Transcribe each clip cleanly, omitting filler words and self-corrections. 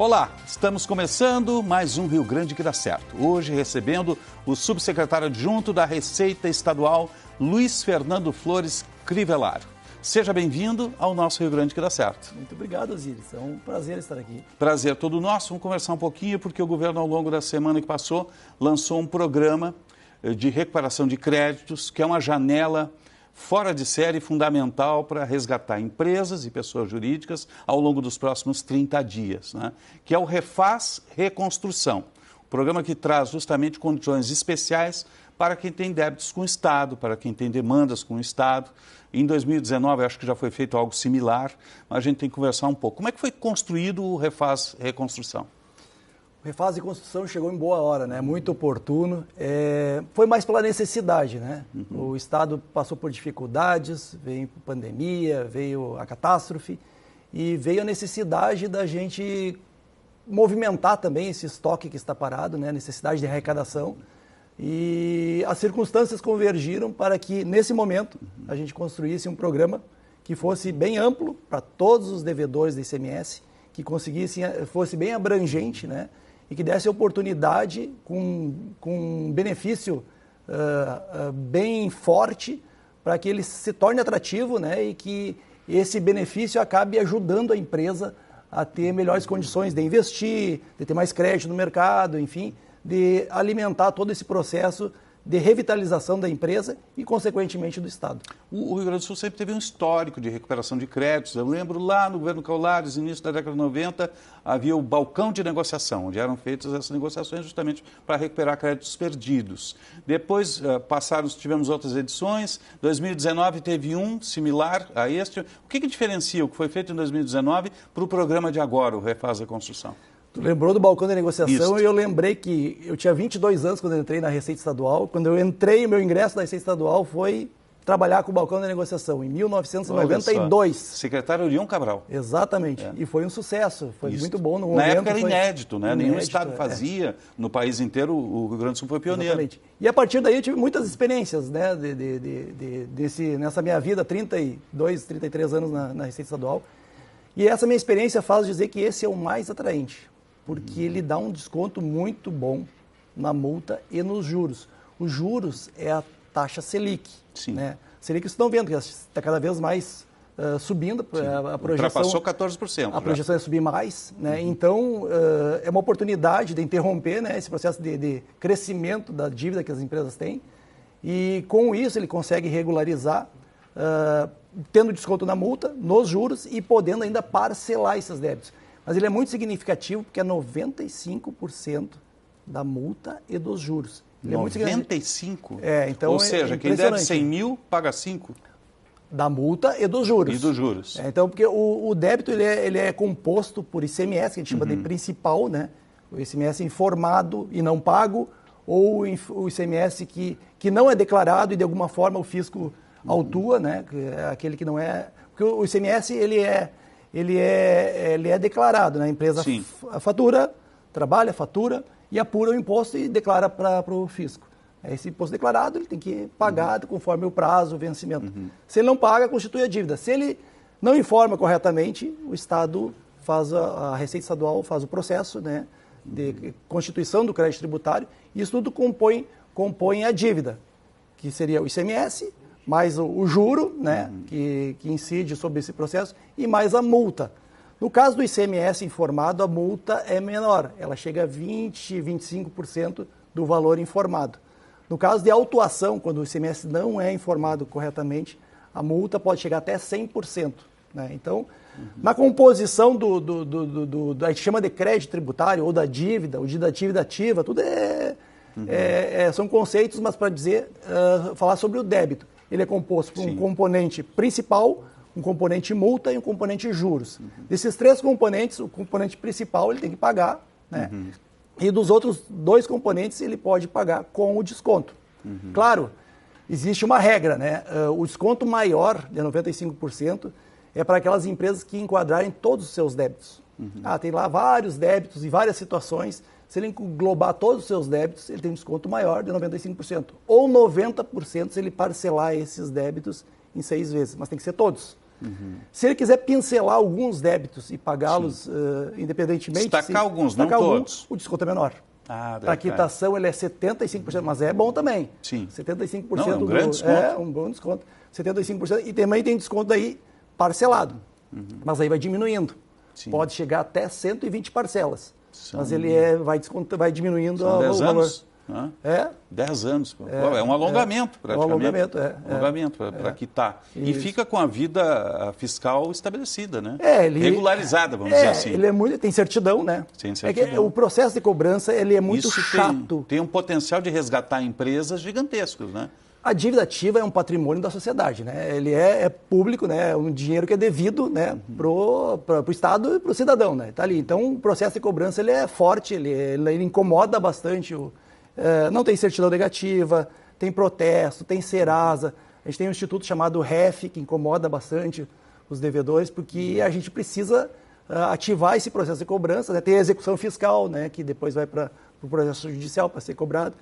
Olá, estamos começando mais um Rio Grande que dá certo. Hoje recebendo o subsecretário adjunto da Receita Estadual, Luiz Fernando Flores Crivellaro. Seja bem-vindo ao nosso Rio Grande que dá certo. Muito obrigado, Osiris. É um prazer estar aqui. Prazer todo nosso. Vamos conversar um pouquinho, porque o governo, ao longo da semana que passou, lançou um programa de recuperação de créditos, que é uma janela fora de série fundamental para resgatar empresas e pessoas jurídicas ao longo dos próximos 30 dias, né? Que é o Refaz Reconstrução, um programa que traz justamente condições especiais para quem tem débitos com o Estado, para quem tem demandas com o Estado. Em 2019, acho que já foi feito algo similar, mas a gente tem que conversar um pouco. Como é que foi construído o Refaz Reconstrução? O Refaz Reconstrução chegou em boa hora, né? Muito oportuno. Foi mais pela necessidade, né? O Estado passou por dificuldades, veio pandemia, veio a catástrofe e veio a necessidade da gente movimentar também esse estoque que está parado, né? A necessidade de arrecadação. E as circunstâncias convergiram para que, nesse momento, a gente construísse um programa que fosse bem amplo para todos os devedores da ICMS, que fosse bem abrangente, né? E que desse oportunidade com um benefício bem forte para que ele se torne atrativo, né? E que esse benefício acabe ajudando a empresa a ter melhores condições de investir, de ter mais crédito no mercado, enfim, de alimentar todo esse processo de revitalização da empresa e, consequentemente, do Estado. O Rio Grande do Sul sempre teve um histórico de recuperação de créditos. Eu lembro lá no governo Colares, início da década de 90, havia o balcão de negociação, onde eram feitas essas negociações justamente para recuperar créditos perdidos. Depois tivemos outras edições. 2019 teve um similar a este. O que diferencia o que foi feito em 2019 para o programa de agora, o Refaz Reconstrução? Tu lembrou do balcão de negociação. Isso. E eu lembrei que eu tinha 22 anos quando eu entrei na Receita Estadual. Quando eu entrei, o meu ingresso na Receita Estadual foi trabalhar com o balcão de negociação, em 1992. Secretário Orion Cabral. Exatamente. E foi um sucesso, foi muito bom. No momento, na época era inédito, né? Inédito, nenhum estado fazia, no país inteiro o Rio Grande do Sul foi pioneiro. Exatamente. E a partir daí eu tive muitas experiências, né? Nessa minha vida, 32, 33 anos na Receita Estadual. E essa minha experiência faz dizer que esse é o mais atraente, porque ele dá um desconto muito bom na multa e nos juros. Os juros é a taxa Selic. Sim. Né? Selic, vocês estão vendo que está cada vez mais subindo. A projeção, ultrapassou 14%. A projeção é subir mais. Né? Então, é uma oportunidade de interromper, né, esse processo de crescimento da dívida que as empresas têm. E com isso ele consegue regularizar, tendo desconto na multa, nos juros e podendo ainda parcelar esses débitos. Mas ele é muito significativo porque é 95% da multa e dos juros. Ele 95%? Então ou seja, quem deve 100 mil paga 5%? Da multa e dos juros. E dos juros. Então, porque o débito ele é composto por ICMS, que a gente chama de principal, né? O ICMS informado e não pago, ou o ICMS que não é declarado e de alguma forma o fisco autua, né? Aquele que não é... Porque o ICMS ele é declarado, né? A empresa fatura, trabalha, fatura e apura o imposto e declara para o fisco. Esse imposto declarado ele tem que pagar conforme o prazo, o vencimento. Se ele não paga, constitui a dívida. Se ele não informa corretamente, o Estado a Receita Estadual faz o processo, né, de constituição do crédito tributário e isso tudo compõe a dívida, que seria o ICMS, mais o juro, né, que incide sobre esse processo, e mais a multa. No caso do ICMS informado, a multa é menor, ela chega a 20%, 25% do valor informado. No caso de autuação, quando o ICMS não é informado corretamente, a multa pode chegar até 100%. Né? Então, na composição a gente chama de crédito tributário, ou da dívida, ou da dívida ativa, tudo são conceitos, mas para falar sobre o débito. Ele é composto por um componente principal, um componente multa e um componente juros. Desses três componentes, o componente principal ele tem que pagar, né? E dos outros dois componentes ele pode pagar com o desconto. Claro, existe uma regra, né? O desconto maior, de 95%, é para aquelas empresas que enquadrarem todos os seus débitos. Tem lá vários débitos e várias situações. Se ele englobar todos os seus débitos, ele tem um desconto maior de 95%. Ou 90% se ele parcelar esses débitos em 6 vezes. Mas tem que ser todos. Se ele quiser pincelar alguns débitos e pagá-los independentemente... Destacar alguns, não todos. O desconto é menor. Para a quitação ele é 75%, mas é bom também. Sim. 75% não, é um grande desconto. É um bom desconto. 75%. E também tem desconto aí parcelado. Mas aí vai diminuindo. Sim. Pode chegar até 120 parcelas. Mas ele vai diminuindo o 10 valor. Anos. 10 anos. É um alongamento, praticamente. É um alongamento, para quitar. Isso. E fica com a vida fiscal estabelecida, né? Regularizada, vamos dizer assim. Ele tem certidão, né? Tem certidão. O processo de cobrança ele é muito chato. Tem um potencial de resgatar empresas gigantescos, né? A dívida ativa é um patrimônio da sociedade, né? Ele é público, né? É um dinheiro que é devido, né? Para o Estado e para o cidadão, né? Tá ali. Então, o processo de cobrança ele é forte, ele incomoda bastante. Não tem certidão negativa, tem protesto, tem Serasa. A gente tem um instituto chamado REF, que incomoda bastante os devedores, porque a gente precisa ativar esse processo de cobrança, né? Tem a execução fiscal, né? Que depois vai para o processo judicial para ser cobrado.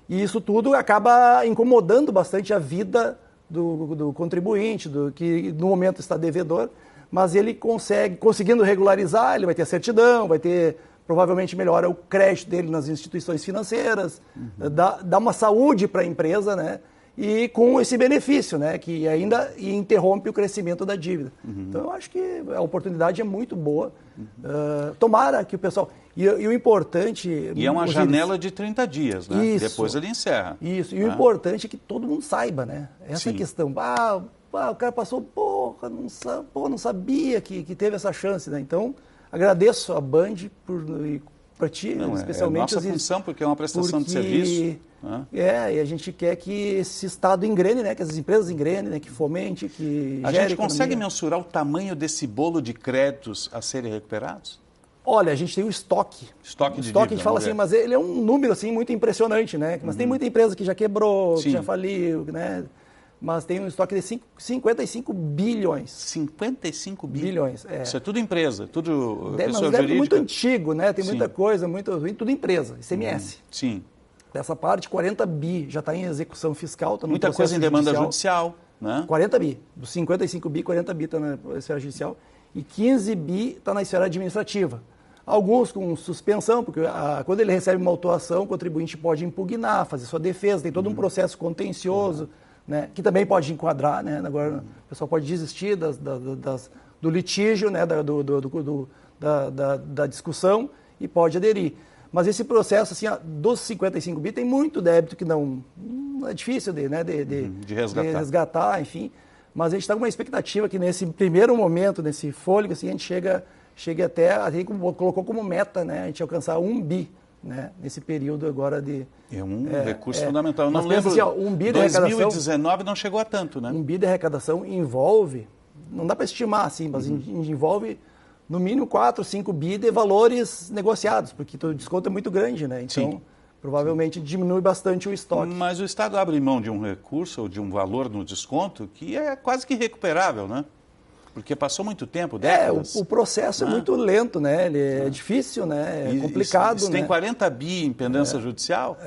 E isso tudo acaba incomodando bastante a vida do contribuinte, que no momento está devedor, mas ele conseguindo regularizar, ele vai ter a certidão, vai ter, provavelmente melhora o crédito dele nas instituições financeiras, dá uma saúde para a empresa, né? E com esse benefício, né? Que ainda interrompe o crescimento da dívida. Então, eu acho que a oportunidade é muito boa. Tomara que o pessoal... E o importante... E é uma janela de 30 dias, né? Isso, depois ele encerra. Isso. E o importante é que todo mundo saiba, né? Essa é a questão. O cara passou, não sabia que teve essa chance, né? Então, agradeço a Band para ti, especialmente... É nossa função, porque é uma prestação de serviço. E a gente quer que esse Estado engrene, né? Que as empresas engrenem, né? Que fomente, que A gente consegue mensurar o tamanho desse bolo de créditos a serem recuperados? Olha, a gente tem o estoque. Estoque de dívida, a gente fala assim, mas ele é um número assim, muito impressionante, né? Mas tem muita empresa que já quebrou, que já faliu, né? Mas tem um estoque de 55 bilhões. 55 bilhões, Isso é tudo empresa, tudo pessoa jurídica. É muito antigo, né? Tem muita coisa, tudo empresa, ICMS. Sim. Dessa parte, 40 bi já está em execução fiscal. Tá no muita coisa em demanda judicial, né? 40 bi. Dos 55 bi, 40 bi está na esfera judicial. E 15 bi está na esfera administrativa. Alguns com suspensão, porque quando ele recebe uma autuação, o contribuinte pode impugnar, fazer sua defesa, tem todo um processo contencioso, né, que também pode enquadrar, né? Agora o pessoal pode desistir do litígio, né, da discussão e pode aderir. Mas esse processo, assim, dos 55 bi, tem muito débito que não é difícil de resgatar, enfim. Mas a gente está com uma expectativa que nesse primeiro momento, nesse fôlego, assim, a gente chegue até, a gente colocou como meta, né, a gente alcançar 1 bi, né, nesse período agora de... É um recurso fundamental. Eu não lembro, assim, 1 bi de 2019 não chegou a tanto, né? 1 bi de arrecadação envolve, não dá para estimar, assim, mas envolve no mínimo 4, 5 bi de valores negociados, porque o desconto é muito grande, né? Então, provavelmente diminui bastante o estoque. Mas o Estado abre mão de um recurso ou de um valor no desconto que é quase que irrecuperável, né? Porque passou muito tempo, décadas. O processo é muito lento, né? Ele é difícil, né? É complicado, né? Tem 40 bi em pendência judicial.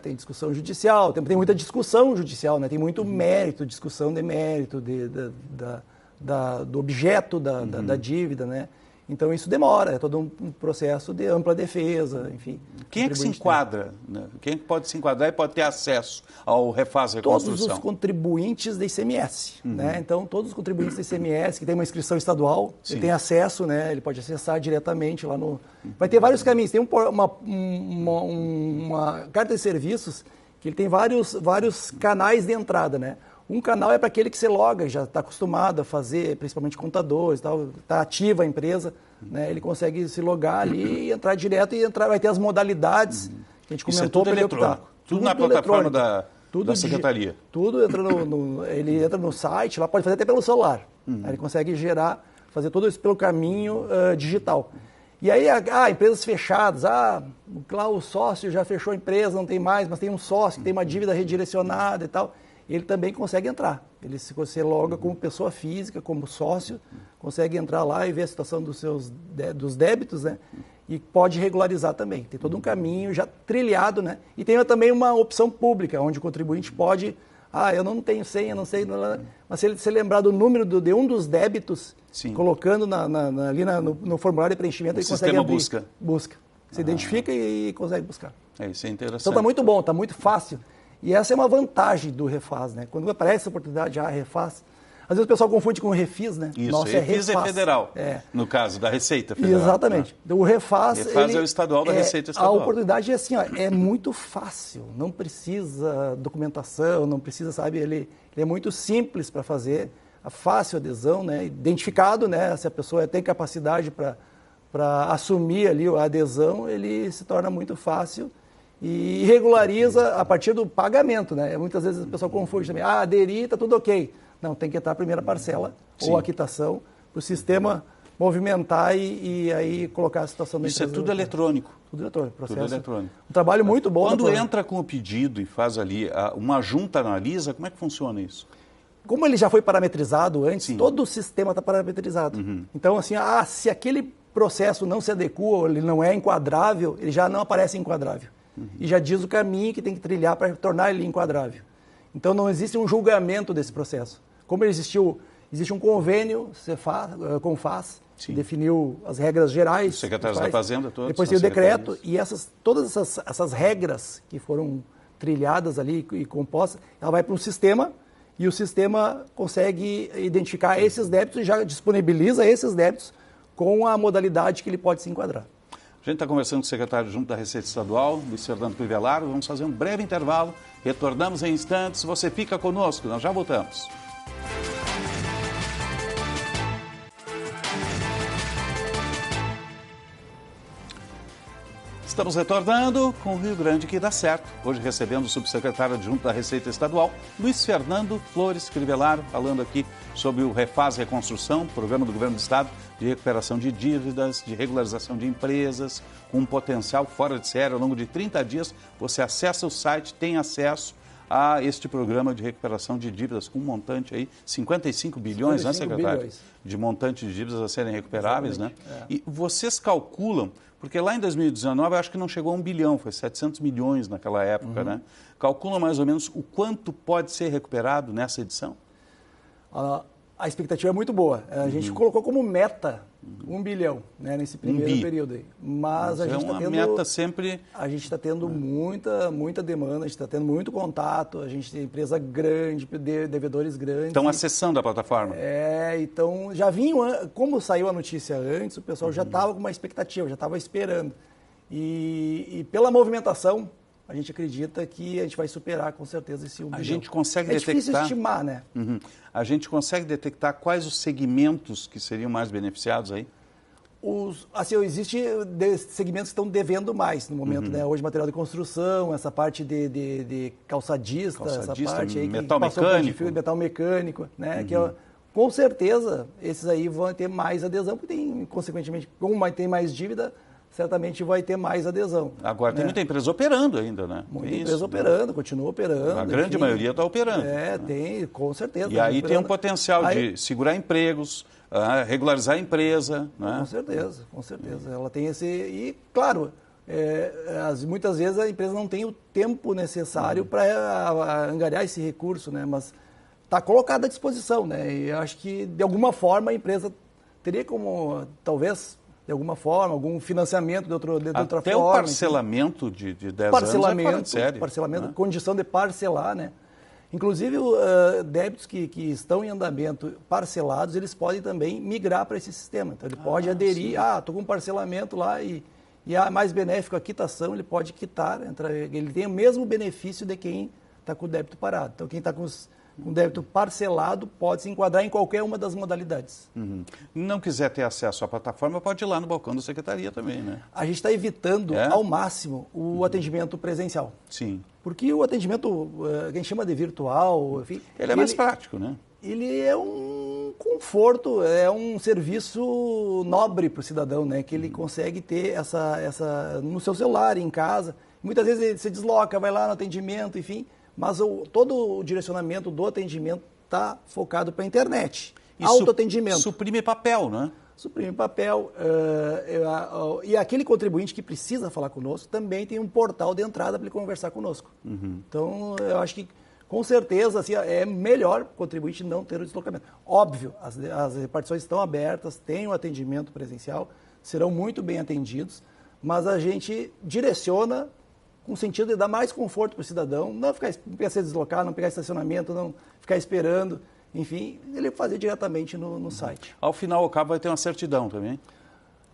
Tem discussão judicial, tem muita discussão judicial, né? Tem muito mérito, discussão de mérito, do objeto da dívida, né? Então isso demora, é todo um processo de ampla defesa, enfim. Quem é que se enquadra? Né? Quem pode se enquadrar e pode ter acesso ao Refaz Reconstrução? Todos os contribuintes da ICMS, né? Então todos os contribuintes da ICMS que tem uma inscrição estadual, ele tem acesso, né? Ele pode acessar diretamente lá no... Vai ter vários caminhos, tem uma carta de serviços que ele tem vários canais de entrada, né? Um canal é para aquele que se loga, já está acostumado a fazer, principalmente contadores, está ativa a empresa, né? Ele consegue se logar ali e entrar direto vai ter as modalidades que a gente comentou para ele optar. Tudo na plataforma da Secretaria. Tudo entra ele entra no site, lá pode fazer até pelo celular. Ele consegue fazer tudo isso pelo caminho digital. E aí, empresas fechadas, lá o sócio já fechou a empresa, não tem mais, mas tem um sócio que tem uma dívida redirecionada e tal. Ele também consegue entrar. Ele se você loga como pessoa física, como sócio, consegue entrar lá e ver a situação dos débitos, né? E pode regularizar também. Tem todo um caminho já trilhado, né? E tem também uma opção pública, onde o contribuinte pode eu não tenho senha, não sei. Mas se ele se lembrar do número de um dos débitos, Sim. colocando ali no formulário de preenchimento, ele consegue abrir. Busca. Você identifica e consegue buscar. Isso é interessante. Então está muito bom, está muito fácil. E essa é uma vantagem do Refaz, né? Quando aparece essa oportunidade, Refaz. Às vezes o pessoal confunde com Refis, né? Isso, Nossa, Refis é federal, no caso da Receita Federal. Exatamente. Né? O Refaz é o estadual da Receita Estadual. A oportunidade é assim, é muito fácil, não precisa documentação, não precisa, sabe, ele é muito simples para fazer, a fácil adesão, né? Identificado, né? Se a pessoa tem capacidade para assumir ali a adesão, ele se torna muito fácil e regulariza a partir do pagamento, né? Muitas vezes a pessoa confunde também, aderir, está tudo ok. Não, tem que entrar a primeira parcela ou a quitação para o sistema movimentar e aí colocar a situação da empresa. Isso é tudo eletrônico. Tudo eletrônico, processo. Tudo eletrônico. Um trabalho muito bom. Quando entra com o pedido e faz ali, uma junta analisa, como é que funciona isso? Como ele já foi parametrizado antes, todo o sistema está parametrizado. Então, assim, se aquele processo não se adequa, ou ele não é enquadrável, ele já não aparece enquadrável. E já diz o caminho que tem que trilhar para tornar ele enquadrável. Então, não existe um julgamento desse processo. Como existe um convênio com o FAS, que definiu as regras gerais. Secretários da Fazenda, todos. Depois tem o decreto, e todas essas regras que foram trilhadas ali e compostas, ela vai para um sistema, e o sistema consegue identificar esses débitos e já disponibiliza esses débitos com a modalidade que ele pode se enquadrar. A gente está conversando com o secretário junto da Receita Estadual, Luiz Fernando Crivellaro. Vamos fazer um breve intervalo. Retornamos em instantes. Você fica conosco, nós já voltamos. Estamos retornando com o Rio Grande que dá certo. Hoje recebendo o subsecretário adjunto da Receita Estadual, Luiz Fernando Flores Crivellaro, falando aqui sobre o Refaz Reconstrução, programa do Governo do Estado de recuperação de dívidas, de regularização de empresas, com um potencial fora de série. Ao longo de 30 dias, você acessa o site, tem acesso a este programa de recuperação de dívidas com um montante aí, 55 bilhões, 55 né, secretário? Bilhões. De montante de dívidas a serem recuperáveis, né? E vocês calculam, porque lá em 2019 eu acho que não chegou a 1 bilhão, foi 700 milhões naquela época, né? Calculam mais ou menos o quanto pode ser recuperado nessa edição? A expectativa é muito boa. A gente colocou como meta 1 bilhão, né, nesse primeiro período aí. Mas a gente está tendo meta sempre. A gente está tendo muita demanda, a gente está tendo muito contato, a gente tem empresa grande, devedores grandes. Estão acessando a plataforma? Então já vinham, como saiu a notícia antes, o pessoal já estava com uma expectativa, já estava esperando. E pela movimentação, a gente acredita que a gente vai superar com certeza esse 1 bilhão. A gente consegue detectar... É difícil estimar, né? A gente consegue detectar quais os segmentos que seriam mais beneficiados aí? Existem segmentos que estão devendo mais no momento, né? Hoje, material de construção, essa parte de calçadista, essa parte aí metal mecânico. Metal mecânico, né? Que com certeza esses aí vão ter mais adesão, porque consequentemente, como vai ter mais dívida, certamente vai ter mais adesão. Agora, tem muita empresa operando ainda, né? Muita empresa operando, continua operando. A grande maioria está operando. Tem, com certeza. E aí tem um potencial de segurar empregos, regularizar a empresa. Né? Com certeza. Ela tem esse... E, claro, muitas vezes a empresa não tem o tempo necessário para angariar esse recurso, né? Mas está colocado à disposição, né? E acho que, de alguma forma, a empresa teria como, talvez... de alguma forma, algum financiamento de outra forma. Até o parcelamento de 10 anos é fora de série. Parcelamento, condição de parcelar, né? Inclusive, débitos que estão em andamento parcelados, eles podem também migrar para esse sistema. Então, ele pode aderir, estou com um parcelamento lá e mais benéfico a quitação, ele pode quitar, ele tem o mesmo benefício de quem está com o débito parado. Então, quem está com débito parcelado pode se enquadrar em qualquer uma das modalidades. Não quiser ter acesso à plataforma, pode ir lá no balcão da Secretaria também, né? A gente está evitando ao máximo o atendimento presencial. Sim. Porque o atendimento, que a gente chama de virtual, enfim... Ele é mais prático, né? Ele é um conforto, é um serviço nobre para o cidadão, né? Que ele consegue ter essa no seu celular, em casa. Muitas vezes ele se desloca, vai lá no atendimento, enfim... Mas todo o direcionamento do atendimento está focado para a internet. Autoatendimento. Suprime papel, né? Suprime papel. E aquele contribuinte que precisa falar conosco também tem um portal de entrada para ele conversar conosco. Então, eu acho que Com certeza, assim, é melhor o contribuinte não ter o deslocamento. Óbvio, as repartições estão abertas, tem o atendimento presencial, serão muito bem atendidos, mas a gente direciona com o sentido de dar mais conforto para o cidadão, não ficar se deslocar, não pegar estacionamento, não ficar esperando, enfim, ele fazer diretamente no site. Ao final, o cabo vai ter uma certidão também?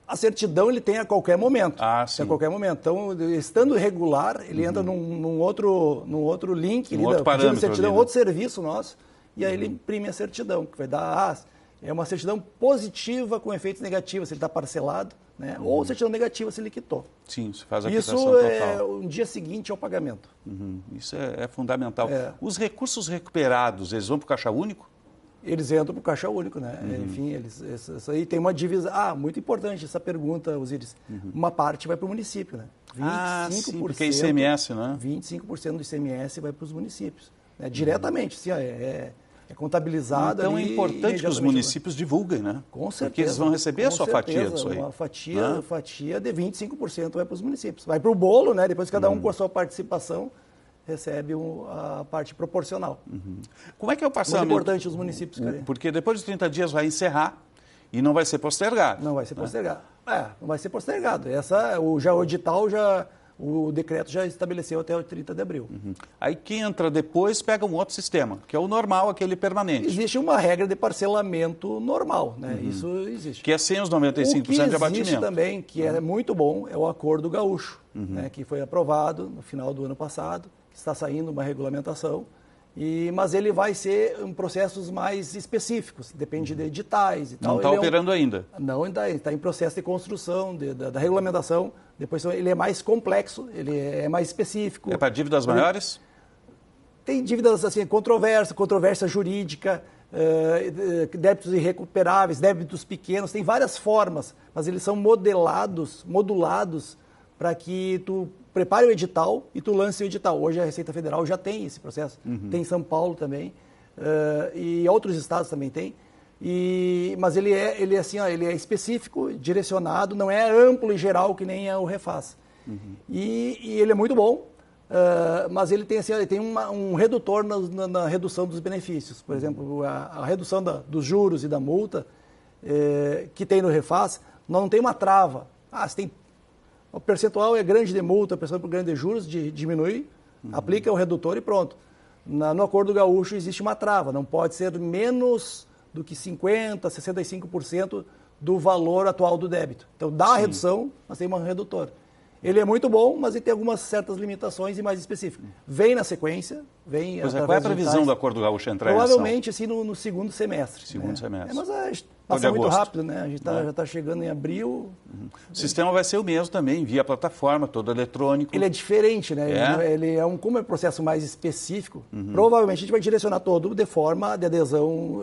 A certidão ele tem a qualquer momento. Sim. A qualquer momento. Então, estando regular, ele entra num outro link, outro parâmetro, certidão, outro serviço nosso, e aí ele imprime a certidão, que vai dar, é uma certidão positiva com efeitos negativos, se ele está parcelado, né? Ou certidão negativa se ele quitou. Sim, você faz a quitação Isso total. no dia seguinte ao pagamento. Isso é fundamental. Os recursos recuperados, eles vão para o caixa único? Eles entram para o caixa único, né? Enfim, isso aí tem uma divisão. Muito importante essa pergunta, Osíris. Uma parte vai para o município, né? 25%, sim, porque é ICMS, né? 25% do ICMS vai para os municípios. Né? Diretamente, assim, é contabilizado. Então ali, é importante que os municípios divulguem, né? Com certeza. Porque eles vão receber a sua fatia disso aí. Uma fatia de 25% vai para os municípios. Vai para o bolo, né? Depois cada um com a sua participação recebe a parte proporcional. Como é que é o parcelamento? Muito importante os municípios, cara. Porque depois de 30 dias vai encerrar e não vai ser postergado. Não vai ser postergado. Não vai ser postergado. O edital o decreto já estabeleceu até o 30 de abril. Aí quem entra depois pega um outro sistema, que é o normal, aquele permanente. Existe uma regra de parcelamento normal, né? Isso existe. Que é sem os 95% de abatimento. Existe também, que é muito bom, é o Acordo Gaúcho, né? Que foi aprovado no final do ano passado, está saindo uma regulamentação, mas ele vai ser em processos mais específicos, depende de editais e tal. Não está operando ainda? Não, ainda está em processo de construção, da regulamentação. Depois ele é mais complexo, ele é mais específico. É para dívidas maiores? Tem dívidas assim, controvérsia jurídica, débitos irrecuperáveis, débitos pequenos, tem várias formas, mas eles são modulados para que tu prepare o edital e tu lance o edital. Hoje a Receita Federal já tem esse processo, tem em São Paulo também, e outros estados também tem. Mas ele é específico, direcionado, não é amplo e geral que nem é o Refaz. E ele é muito bom, mas ele tem um redutor na redução dos benefícios. Por exemplo, a redução dos juros e da multa que tem no Refaz, não tem uma trava. Se tem o percentual é grande de multa, o percentual grande de juros, diminui, aplica o redutor e pronto. No Acordo Gaúcho existe uma trava, não pode ser menos do que 50%, 65% do valor atual do débito. Então dá a redução, mas tem um redutor. Ele é muito bom, mas ele tem algumas certas limitações e mais específicas. Vem na sequência, vem... Qual é a previsão do Acordo Gaúcho entrar em ação? Provavelmente, assim, no segundo semestre. Segundo semestre. Mas passa muito rápido, né? A gente já está chegando em abril. O sistema vai ser o mesmo também, via plataforma, todo eletrônico. Ele é diferente, né? Como é um processo mais específico, provavelmente a gente vai direcionar todo de forma de adesão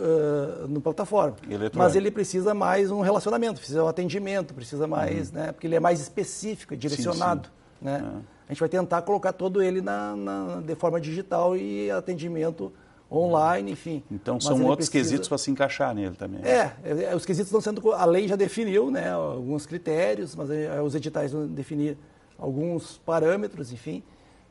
no plataforma. Mas ele precisa mais um relacionamento, precisa um atendimento, precisa mais, né? Porque ele é mais específico, direcionado. Né? A gente vai tentar colocar todo ele de forma digital e atendimento online, enfim. Então são outros quesitos para se encaixar nele também. Os quesitos estão sendo... A lei já definiu, né, alguns critérios, mas os editais vão definir alguns parâmetros, enfim.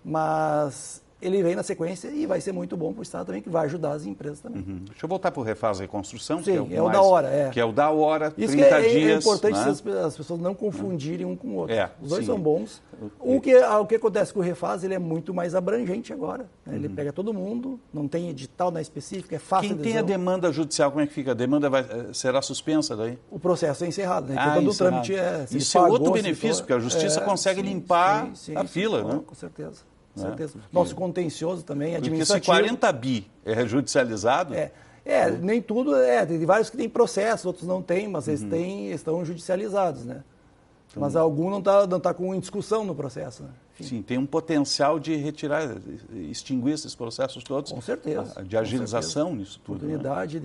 Mas ele vem na sequência e vai ser muito bom para o Estado também, que vai ajudar as empresas também. Deixa eu voltar para o Refaz Reconstrução. Sim, que é o da hora. Que é o da hora, 30 Isso dias. É importante, né? As pessoas não confundirem um com o outro. Os dois são bons. O que acontece com o Refaz, ele é muito mais abrangente agora. Né? Ele pega todo mundo, não tem edital na específica, é fácil. Quem tem a demanda judicial, como é que fica? A demanda será suspensa daí? O processo é encerrado. Né? Quando o trâmite Isso é outro benefício, porque a Justiça consegue limpar a fila. Né? Com certeza. Nosso contencioso também, administrativo. Porque se 40 bi é judicializado... Nem tudo, tem vários que têm processo, outros não têm, mas eles estão judicializados, né? Então, mas algum não tá com discussão no processo, né? Sim, tem um potencial de retirar, extinguir esses processos todos. Com certeza. De agilização nisso tudo. Oportunidade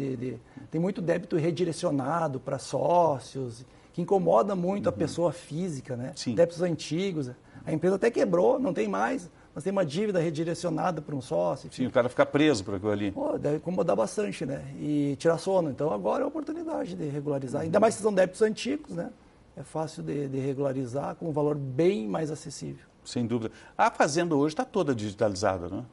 tem muito débito redirecionado para sócios, que incomoda muito a pessoa física, né? Sim. Débitos antigos. A empresa até quebrou, não tem mais, mas tem uma dívida redirecionada para um sócio. Enfim. Sim, o cara fica preso por aquilo ali. Deve incomodar bastante, né? E tirar sono. Então agora é a oportunidade de regularizar. Ainda mais se são débitos antigos, né? É fácil de regularizar com um valor bem mais acessível. Sem dúvida. A Fazenda hoje está toda digitalizada, não é?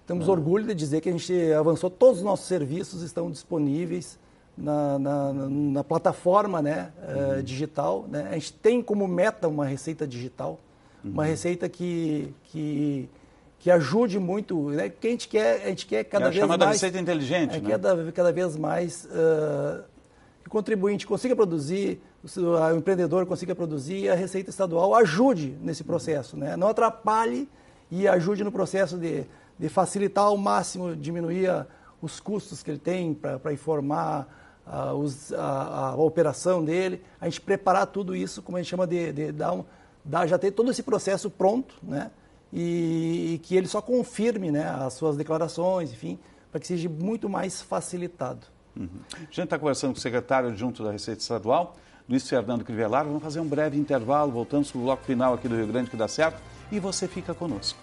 Temos orgulho de dizer que a gente avançou, todos os nossos serviços estão disponíveis na plataforma, né, digital. Né? A gente tem como meta uma receita digital, uma receita que ajude muito, né? Que a gente quer cada vez mais... É a chamada receita inteligente, né? Cada vez mais que o contribuinte consiga produzir, o empreendedor consiga produzir e a Receita Estadual ajude nesse processo, né? Não atrapalhe e ajude no processo de facilitar ao máximo, diminuir os custos que ele tem para informar a operação dele, a gente preparar tudo isso, como a gente chama já ter todo esse processo pronto, né? E que ele só confirme, né, as suas declarações, enfim, para que seja muito mais facilitado. A gente está conversando com o secretário adjunto da Receita Estadual, Luiz Fernando Crivellaro. Vamos fazer um breve intervalo, voltamos para o bloco final aqui do Rio Grande que dá certo, e você fica conosco.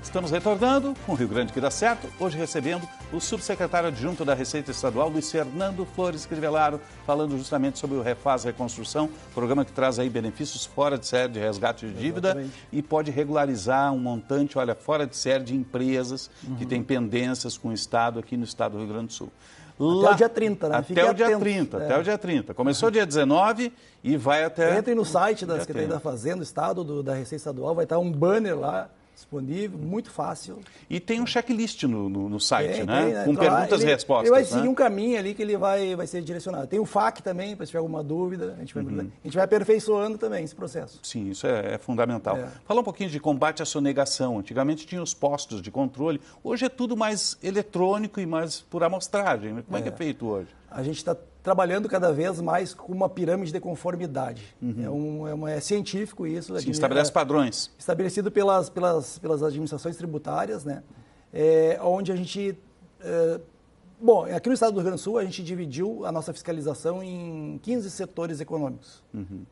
Estamos retornando com o Rio Grande que dá certo, hoje recebendo o subsecretário adjunto da Receita Estadual, Luiz Fernando Flores Crivellaro, falando justamente sobre o Refaz Reconstrução, programa que traz aí benefícios fora de série de resgate de dívida. Exatamente. E pode regularizar um montante, olha, fora de série de empresas que têm pendências com o Estado aqui no Estado do Rio Grande do Sul. Até o dia 30, né? Até o dia 30. Começou dia 19 e vai até... Entre no site da Secretaria da Fazenda, do Estado, da Receita Estadual, vai estar um banner lá, disponível, muito fácil. E tem um checklist no site, né? Com perguntas e respostas. Ele vai seguir um caminho ali que ele vai ser direcionado. Tem o FAQ também, para se tiver alguma dúvida. A gente vai aperfeiçoando também esse processo. Sim, isso é fundamental. Fala um pouquinho de combate à sonegação. Antigamente tinha os postos de controle. Hoje é tudo mais eletrônico e mais por amostragem. Como é que é feito hoje? A gente está trabalhando cada vez mais com uma pirâmide de conformidade. É científico isso. Sim, estabelece padrões. Estabelecido pelas administrações tributárias, né? Onde a gente... Bom, aqui no estado do Rio Grande do Sul, a gente dividiu a nossa fiscalização em 15 setores econômicos,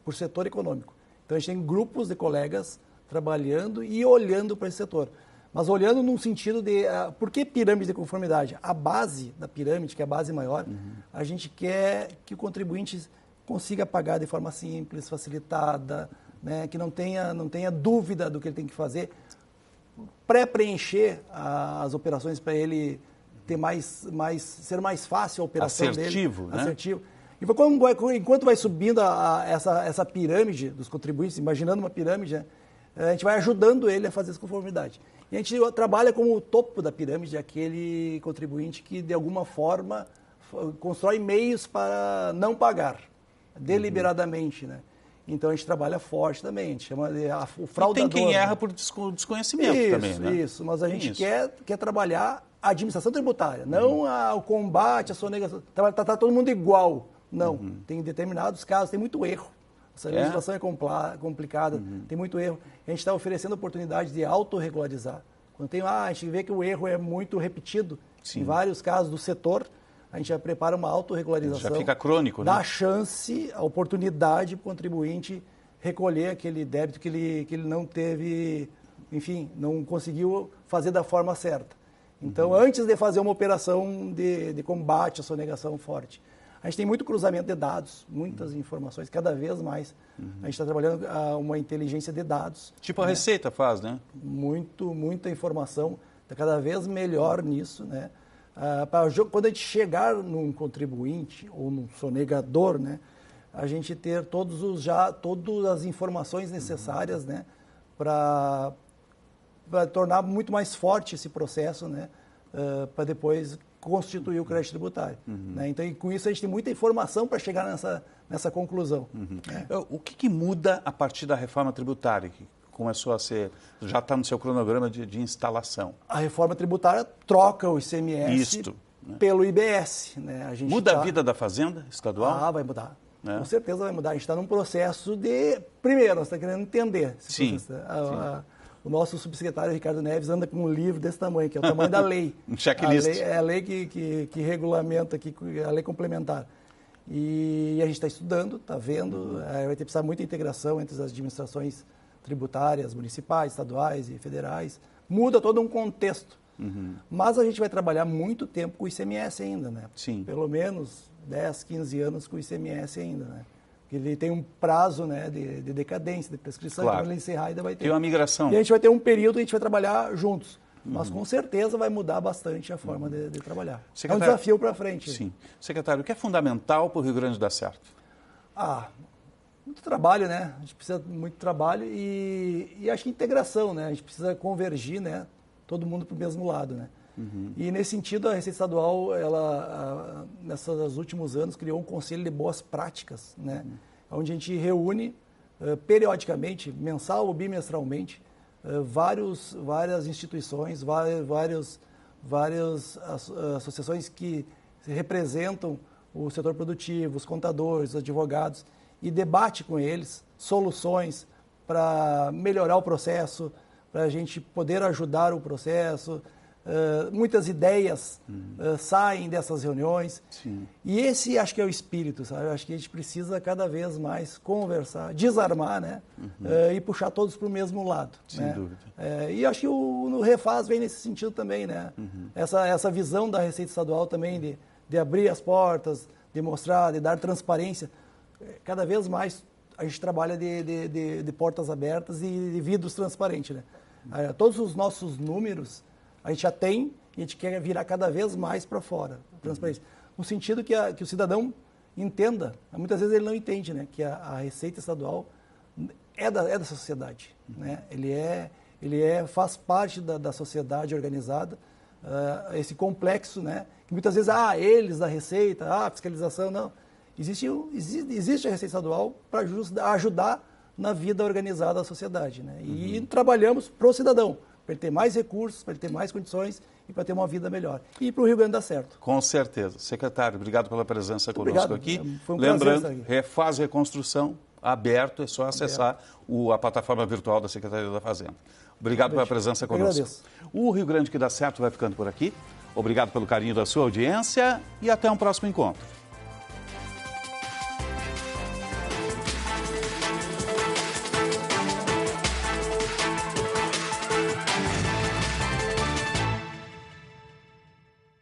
por setor econômico. Então, a gente tem grupos de colegas trabalhando e olhando para esse setor. Mas olhando num sentido de... por que pirâmide de conformidade? A base da pirâmide, que é a base maior, a gente quer que o contribuinte consiga pagar de forma simples, facilitada, né? Que não tenha dúvida do que ele tem que fazer, pré-preencher as operações para ele ter ser mais fácil a operação assertivo, dele. Né? Assertivo. E enquanto vai subindo essa pirâmide dos contribuintes, imaginando uma pirâmide, né? A gente vai ajudando ele a fazer essa conformidade. E a gente trabalha como o topo da pirâmide, aquele contribuinte que, de alguma forma, constrói meios para não pagar, deliberadamente, né? Então, a gente trabalha forte também, a gente chama de o fraudador. E tem quem erra por desconhecimento também, né? Isso, mas a gente quer trabalhar a administração tributária, não o combate, a sonegação. Tratar todo mundo igual. Não, tem determinados casos, tem muito erro. Essa legislação é complicada, tem muito erro. A gente está oferecendo oportunidade de autorregularizar. Quando a gente vê que o erro é muito repetido, em vários casos do setor, a gente já prepara uma autorregularização. Já fica crônico, né? Dá chance, a oportunidade para o contribuinte recolher aquele débito que ele não teve, enfim, não conseguiu fazer da forma certa. Então, antes de fazer uma operação de combate à sonegação forte, a gente tem muito cruzamento de dados, muitas informações, cada vez mais. A gente está trabalhando uma inteligência de dados. Tipo a Receita faz, né? Muita informação, está cada vez melhor nisso, né? Quando a gente chegar num contribuinte ou num sonegador, né, a gente ter todas as informações necessárias, né, para tornar muito mais forte esse processo, né, para depois constituir o crédito tributário. Né? Então, e com isso, a gente tem muita informação para chegar nessa conclusão. Né? O que muda a partir da reforma tributária, que começou a ser, já está no seu cronograma de instalação? A reforma tributária troca o ICMS pelo IBS. Né? Muda a vida da Fazenda Estadual? Vai mudar. Com certeza vai mudar. A gente está num processo de... Primeiro, nós estamos querendo entender. O nosso subsecretário Ricardo Neves anda com um livro desse tamanho, que é o tamanho da lei. Um checklist. É a lei que regulamenta, a lei complementar. E a gente está estudando, está vendo, vai ter precisar muita integração entre as administrações tributárias, municipais, estaduais e federais. Muda todo um contexto. Mas a gente vai trabalhar muito tempo com o ICMS ainda, né? Sim. Pelo menos 10, 15 anos com o ICMS ainda, né? Porque ele tem um prazo, né, de decadência, de prescrição, claro. Quando ele encerrar ainda vai ter. Tem uma migração. E a gente vai ter um período que a gente vai trabalhar juntos. Mas com certeza vai mudar bastante a forma de trabalhar. É um desafio para frente. Sim. Secretário, o que é fundamental para o Rio Grande dar certo? Muito trabalho, né? A gente precisa de muito trabalho e acho que integração, né? A gente precisa convergir, né? Todo mundo para o mesmo lado, né? E nesse sentido, a Receita Estadual, ela, nesses últimos anos, criou um conselho de boas práticas, né? Onde a gente reúne periodicamente, mensal ou bimestralmente, várias instituições, várias associações que representam o setor produtivo, os contadores, os advogados, e debate com eles soluções para melhorar o processo, para a gente poder ajudar o processo. Muitas ideias saem dessas reuniões. Sim. E esse acho que é o espírito, sabe? Acho que a gente precisa cada vez mais conversar, desarmar, né? E puxar todos para o mesmo lado. Sem dúvida. E acho que o Refaz vem nesse sentido também, né? Essa visão da Receita Estadual também de abrir as portas, de mostrar, de dar transparência. Cada vez mais a gente trabalha de portas abertas e de vidros transparentes, né? Todos os nossos números a gente já tem e a gente quer virar cada vez mais para fora, transparência. No sentido que o cidadão entenda, muitas vezes ele não entende, né? Que a Receita Estadual é da sociedade, né? Ele faz parte da sociedade organizada, esse complexo, né? Que muitas vezes, eles da Receita, fiscalização, não. Existe a Receita Estadual para ajudar na vida organizada da sociedade, né? E trabalhamos para o cidadão, para ele ter mais recursos, para ele ter mais condições e para ter uma vida melhor. E para o Rio Grande dar certo. Com certeza. Secretário, obrigado pela presença conosco aqui. Foi um Lembrando, prazer estar aqui. Refaz Reconstrução, aberto, é só acessar a plataforma virtual da Secretaria da Fazenda. Obrigado pela presença conosco. Agradeço. O Rio Grande que dá certo vai ficando por aqui. Obrigado pelo carinho da sua audiência e até um próximo encontro.